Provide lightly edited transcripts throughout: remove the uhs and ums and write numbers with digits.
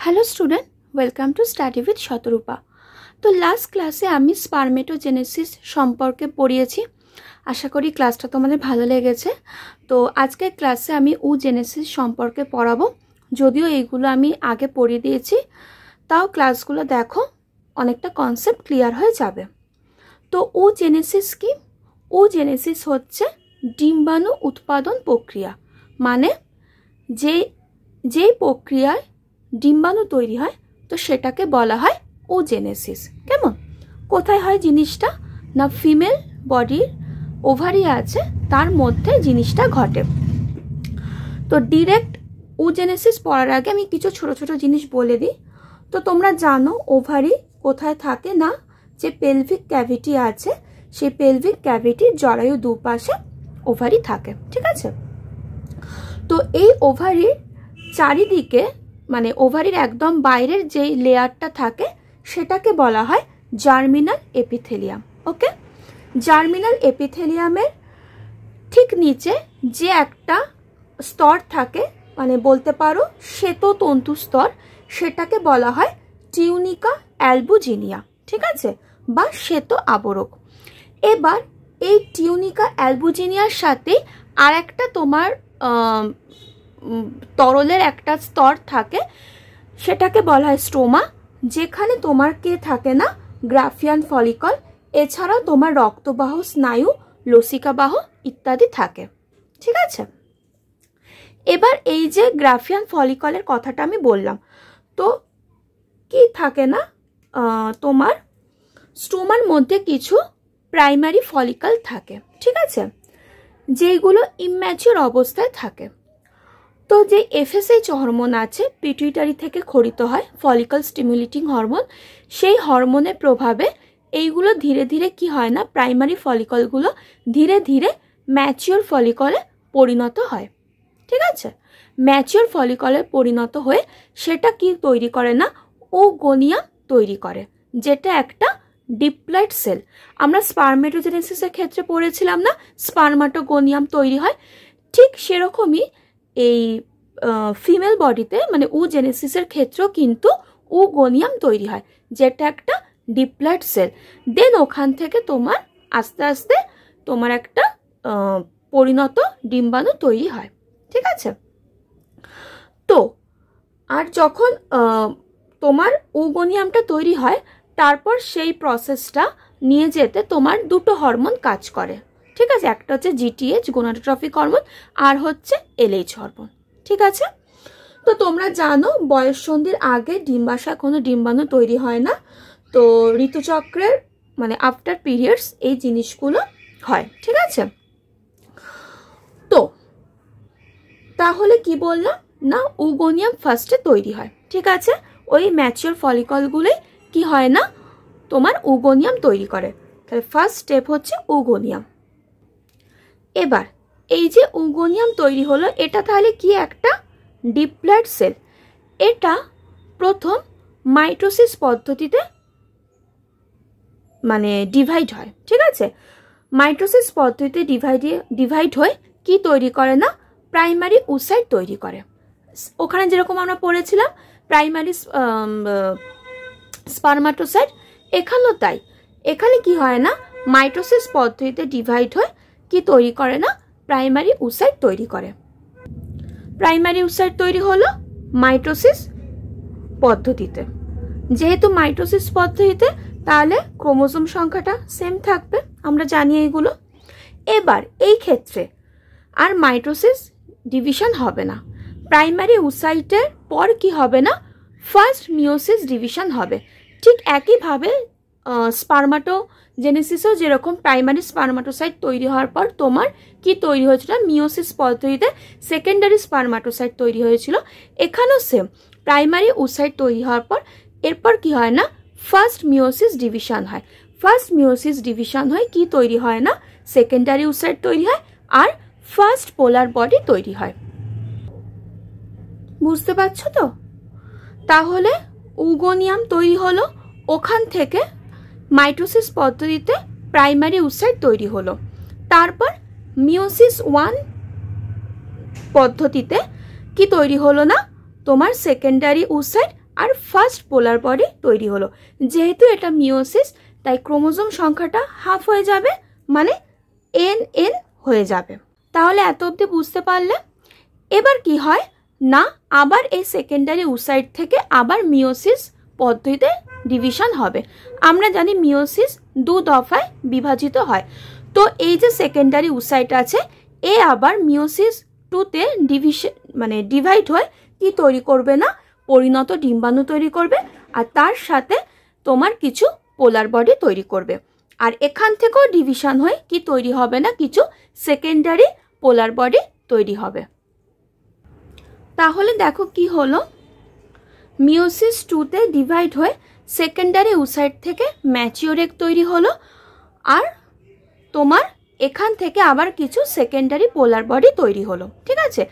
Hello student, welcome to study with Shatarupa. तो last क्लासे आमी स्पार्मेटोजेनेसिस सम्पर्के पढ़िয়েছি। आशा करी क्लासटा तोमाদের ভালো লেগেছে। तो আজকের ক্লাসে আমি উজেনেসিস সম্পর্কে পড়াবো। যদিও এইগুলো আমি আগে পড়িয়ে দিয়েছি, তাও ক্লাসগুলো দেখো, অনেকটা কনসেপ্ট ক্লিয়ার হয়ে যাবে। তো উজেনেসিস কি? উজেনেসিস হচ্ছে ডিম্বাণু উৎপাদন প্রক্রিয়া, মানে যেই প্রক্রিয়ায় ডিম্বাণু তৈরি হয় তো সেটাকে বলা হয় ওজেনেসিস। কেমন? কোথায় হয় জিনিসটা? না ফিমেল বডির ওভারি আছে, তার মধ্যে জিনিসটা ঘটে। তো ডিরেক্ট ওজেনেসিস পড়ার আগে আমি কিছু ছোট ছোট জিনিস বলে দিই। তো তোমরা জানো ওভারি কোথায় থাকে? না, যে পেলভিক ক্যাভিটি আছে সেই পেলভিক ক্যাভিটির জরায়ু দুপাশে ওভারি থাকে। ঠিক আছে? তো এই ওভারির চারিদিকে, মানে ওভারির একদম বাইরের যে লেয়ারটা থাকে সেটাকে বলা হয় জার্মিনাল এপিথেলিয়াম। ওকে, জার্মিনাল এপিথেলিয়ামের ঠিক নিচে যে একটা স্তর থাকে, মানে বলতে পারো শ্বেততন্তু স্তর, সেটাকে বলা হয় টিউনিকা অ্যালবুজিনিয়া। ঠিক আছে? বা শ্বেত আবরক। এবার এই টিউনিকা অ্যালবুজিনিয়ার সাথে আর একটা তোমার তরলের একটা স্তর থাকে, সেটাকে বলা হয় স্ট্রোমা, যেখানে তোমার কে থাকে না? গ্রাফিয়ান ফলিকল, এছাড়াও তোমার রক্তবাহ স্নায়ু, লসিকাবাহ ইত্যাদি থাকে। ঠিক আছে? এবার এই যে গ্রাফিয়ান ফলিকলের কথাটা আমি বললাম, তো কি থাকে না তোমার স্ট্রোমার মধ্যে কিছু প্রাইমারি ফলিকল থাকে। ঠিক আছে? যেগুলো ইম্যাচিওর অবস্থায় থাকে। তো যে এফএসএইচ হরমোন আছে পিটুইটারি থেকে খরিত হয়, ফলিকল স্টিমুলেটিং হরমোন, সেই হরমোনের প্রভাবে এইগুলো ধীরে ধীরে কি হয় না, প্রাইমারি ফলিকলগুলো ধীরে ধীরে ম্যাচিওর ফলিকলে পরিণত হয়। ঠিক আছে? ম্যাচিওর ফলিকলে পরিণত হয়ে সেটা কি তৈরি করে না? ওগোনিয়াম তৈরি করে, যেটা একটা ডিপ্লয়েড সেল। আমরা স্পার্মেটোজেনেসিসের ক্ষেত্রে পড়েছিলাম না, স্পার্মাটোগোনিয়াম তৈরি হয়। ঠিক সেরকমই এই ফিমেল বডিতে, মানে উজেনেসিসের ক্ষেত্রেও কিন্তু ওগোনিয়াম তৈরি হয়, যেটা একটা ডিপ্লয়েড সেল। দেন ওখান থেকে তোমার আস্তে আস্তে তোমার একটা পরিণত ডিম্বাণু তৈরি হয়। ঠিক আছে? তো আর যখন তোমার ওগোনিয়ামটা তৈরি হয়, তারপর সেই প্রসেসটা নিয়ে যেতে তোমার দুটো হরমোন কাজ করে। ঠিক আছে? একটা হচ্ছে জিটিএইচ গোনাডোট্রফিক হরমোন, আর হচ্ছে এলএইচ হরমোন। ঠিক আছে? তো তোমরা জানো বয়ঃসন্ধির আগে ডিম্বাশয় কোনো ডিম্বাণু তৈরি হয় না। তো ঋতুচক্রের মানে আফটার পিরিয়ডস এই জিনিসগুলো হয়। ঠিক আছে? তো তাহলে কি বললাম না, ওগোনিয়াম ফার্স্টে তৈরি হয়। ঠিক আছে? ওই ম্যাচিওর ফলিকলগুলোই কি হয় না, তোমার ওগোনিয়াম তৈরি করে। তাহলে ফার্স্ট স্টেপ হচ্ছে ওগোনিয়াম। এবার এই যে ওগোনিয়াম তৈরি হলো, এটা তাহলে কি একটা ডিপ্লয়েড সেল। এটা প্রথম মাইটোসিস পদ্ধতিতে মানে ডিভাইড হয়। ঠিক আছে? মাইটোসিস পদ্ধতিতে ডিভাইড হয়ে কি তৈরি করে না, প্রাইমারি ওসাইট তৈরি করে। ওখানে যেরকম আমরা পড়েছিলাম প্রাইমারি স্পার্মাটোসাইট, এখানেও তাই। এখানে কি হয় না, মাইটোসিস পদ্ধতিতে ডিভাইড হয়ে কি তৈরি করে না, প্রাইমারি ওসাইট তৈরি করে। প্রাইমারি ওসাইট তৈরি হলো মাইটোসিস পদ্ধতিতে। যেহেতু মাইটোসিস পদ্ধতিতে, তাহলে ক্রোমোজোম সংখ্যাটা সেম থাকবে, আমরা জানি এইগুলো। এবার এই ক্ষেত্রে আর মাইটোসিস ডিভিশন হবে না। প্রাইমারি ওসাইটের পর কি হবে না, ফার্স্ট মিওসিস ডিভিশন হবে। ঠিক একইভাবে স্পার্মাটোজেনেসিসও যেরকম প্রাইমারি স্পার্মাটোসাইট তৈরি হওয়ার পর তোমার কি তৈরি হয়েছিল, মিওসিস পদ্ধতিতে সেকেন্ডারি স্পার্মাটোসাইট তৈরি হয়েছিল, এখানেও সেম প্রাইমারি ওসাইট তৈরি হওয়ার পর এরপর কি হয় না, ফার্স্ট মিওসিস ডিভিশন হয়। ফার্স্ট মিওসিস ডিভিশন হয়ে কি তৈরি হয় না, সেকেন্ডারি ওসাইট তৈরি হয়, আর ফার্স্ট পোলার বডি তৈরি হয়। বুঝতে পারছো তো? তাহলে ওগোনিয়াম তৈরি হলো, ওখান থেকে মাইটোসিস পদ্ধতিতে প্রাইমারি ওসাইট তৈরি হলো, তারপর মিওসিস 1 পদ্ধতিতে কি তৈরি হলো না, তোমার সেকেন্ডারি ওসাইট আর ফার্স্ট পোলার বডি তৈরি হলো। যেহেতু এটা মিওসিস তাই ক্রোমোজোম সংখ্যাটা হাফ হয়ে যাবে, মানে NN হয়ে যাবে। তাহলে এত অবধি বুঝতে পারলে? এবার কি হয় না, আবার এই সেকেন্ডারি উসাইট থেকে আবার মিওসিস পদ্ধতিতে ডিভিশন হবে। আমরা জানি মিওসিস 2 দফায় বিভাজিত হয়। তো এই যে সেকেন্ডারি উসাইট আছে, এ আবার মিওসিস 2তে ডিভাইড হয়ে কি তৈরি করবে না, পরিণত ডিম্বাণু তৈরি করবে, আর তার সাথে তোমার কিছু পোলার বডি তৈরি করবে। আর এখান থেকেও ডিভিশন হয়ে কি তৈরি হবে না, কিছু সেকেন্ডারি পোলার বডি তৈরি হবে। তাহলে দেখো কি হলো, মিওসিস 2তে ডিভাইড হয়ে সেকেন্ডারি উসাইট থেকে ম্যাচিওর এগ তৈরি হলো, আর তোমার এখান থেকে আবার কিছু সেকেন্ডারি পোলার বডি তৈরি হলো। ঠিক আছে,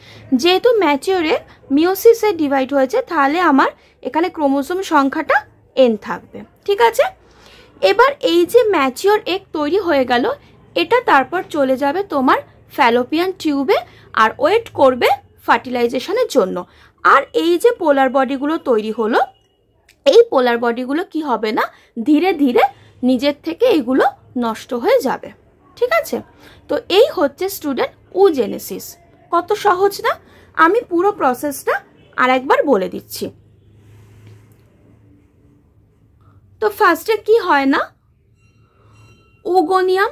যেহেতু ম্যাচিওর এগ মিওসিসে ডিভাইড হয়েছে, তাহলে আমার এখানে ক্রোমোজোম সংখ্যাটা N থাকবে। ঠিক আছে, এবার এই যে ম্যাচিওর এগ তৈরি হয়ে গেল, এটা তারপর চলে যাবে তোমার ফ্যালোপিয়ান টিউবে আর ওয়েট করবে ফার্টিলাইজেশনের জন্য। আর এই যে পোলার বডিগুলো তৈরি হলো, এই পোলার বডিগুলো কি হবে না, ধীরে ধীরে নিজের থেকে এগুলো নষ্ট হয়ে যাবে। ঠিক আছে, তো এই হচ্ছে স্টুডেন্ট ওজেনেসিস। কত সহজ না? আমি পুরো প্রসেসটা আরেকবার বলে দিচ্ছি। তো ফার্স্টে কি হয় না, ওগোনিয়াম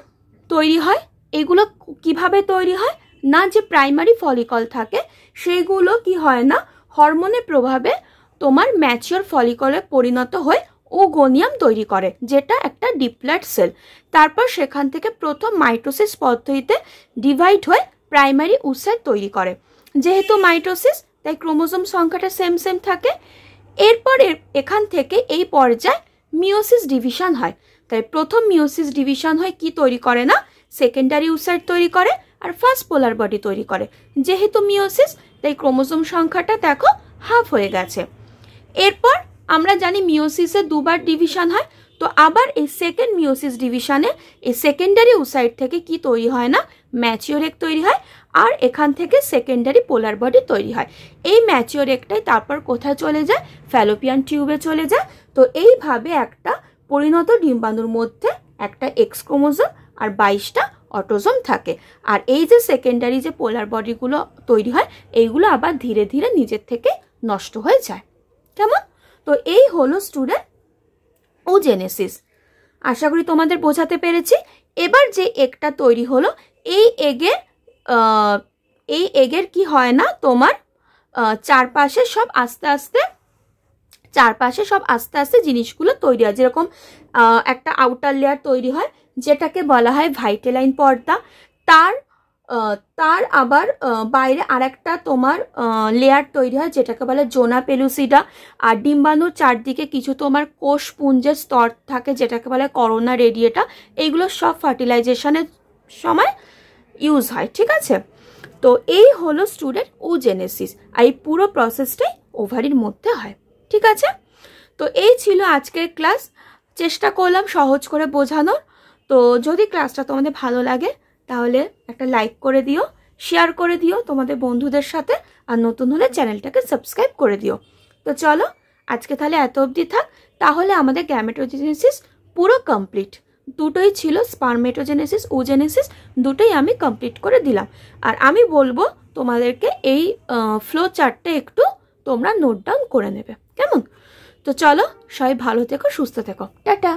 তৈরি হয়। এগুলো কিভাবে তৈরি হয় না, যে প্রাইমারি ফলিকল থাকে সেগুলো কি হয় না, হরমোনের প্রভাবে তোমার ম্যাচিওর ফলিকলে পরিণত হয়ে ওগোনিয়াম তৈরি করে, যেটা একটা ডিপ্লয়েড সেল। তারপর সেখান থেকে প্রথম মাইটোসিস পদ্ধতিতে ডিভাইড হয়ে প্রাইমারি উসাইট তৈরি করে। যেহেতু মাইটোসিস তাই ক্রোমোজোম সংখ্যাটা সেম সেম থাকে। এরপর এখান থেকে এই পর্যায়ে মিওসিস ডিভিশন হয়। তাই প্রথম মিওসিস ডিভিশন হয় কি তৈরি করে না, সেকেন্ডারি উসাইট তৈরি করে আর ফার্স্ট পোলার বডি তৈরি করে। যেহেতু মিওসিস তাই ক্রোমোজোম সংখ্যাটা দেখো হাফ হয়ে গেছে। এরপর আমরা জানি মিওসিসে 2বার ডিভিশন হয়। তো আবার এই সেকেন্ড মিওসিস ডিভিশনে এই সেকেন্ডারি উসাইট থেকে কি তৈরি হয় না, ম্যাচিওর এগ তৈরি হয়, আর এখান থেকে সেকেন্ডারি পোলার বডি তৈরি হয়। এই ম্যাচিওর এগটাই তারপর কোথায় চলে যায়, ফ্যালোপিয়ান টিউবে চলে যায়। তো এইভাবে একটা পরিণত ডিম্বাণুর মধ্যে একটা এক্স ক্রোমোজোম আর 22টা অটোজোম থাকে। আর এই যে সেকেন্ডারি যে পোলার বডিগুলো তৈরি হয়, এইগুলো আবার ধীরে ধীরে নিজের থেকে নষ্ট হয়ে যায়। কেমন? তো এই হলো স্টুডেন্ট ওজেনেসিস। আশা করি তোমাদের বোঝাতে পেরেছি। এবার যে এগটা তৈরি হলো, এই এগের কি হয় না, তোমার চারপাশে সব আস্তে আস্তে জিনিসগুলো তৈরি হয়। যেরকম একটা আউটার লেয়ার তৈরি হয় যেটাকে বলা হয় ভাইটেলাইন পর্দা। তার আবার বাইরে আরেকটা তোমার লেয়ার তৈরি হয় যেটাকে বলে জোনা পেলুসিডা। আর ডিম্বাণুর চারদিকে কিছু তোমার কোষপুঞ্জের স্তর থাকে যেটাকে বলে করোনা রেডিয়েটা। এইগুলো সব ফার্টিলাইজেশনের সময় ইউজ হয়। ঠিক আছে, তো এই হলো স্টুডেন্ট ওজেনেসিস। আর এই পুরো প্রসেসটাই ওভারির মধ্যে হয়। ঠিক আছে, তো এই ছিল আজকের ক্লাস। চেষ্টা করলাম সহজ করে বোঝানোর। তো যদি ক্লাসটা তোমাদের ভালো লাগে তাহলে একটা লাইক করে দিও, শেয়ার করে দিও তোমাদের বন্ধুদের সাথে, আর নতুন হলে চ্যানেলটাকে সাবস্ক্রাইব করে দিও। তো চলো আজকে তাহলে এত অবধি থাক। তাহলে আমাদের গ্যামেটোজেনেসিস পুরো কমপ্লিট। দুটোই ছিল, স্পারমেটোজেনেসিস, ওজেনেসিস, দুটোই আমি কমপ্লিট করে দিলাম। আর আমি বলবো তোমাদেরকে এই ফ্লো চার্টটা একটু তোমরা নোট ডাউন করে নেবে। কেমন? তো চলো সবাই ভালো থেকো, সুস্থ থেকো, টাটা।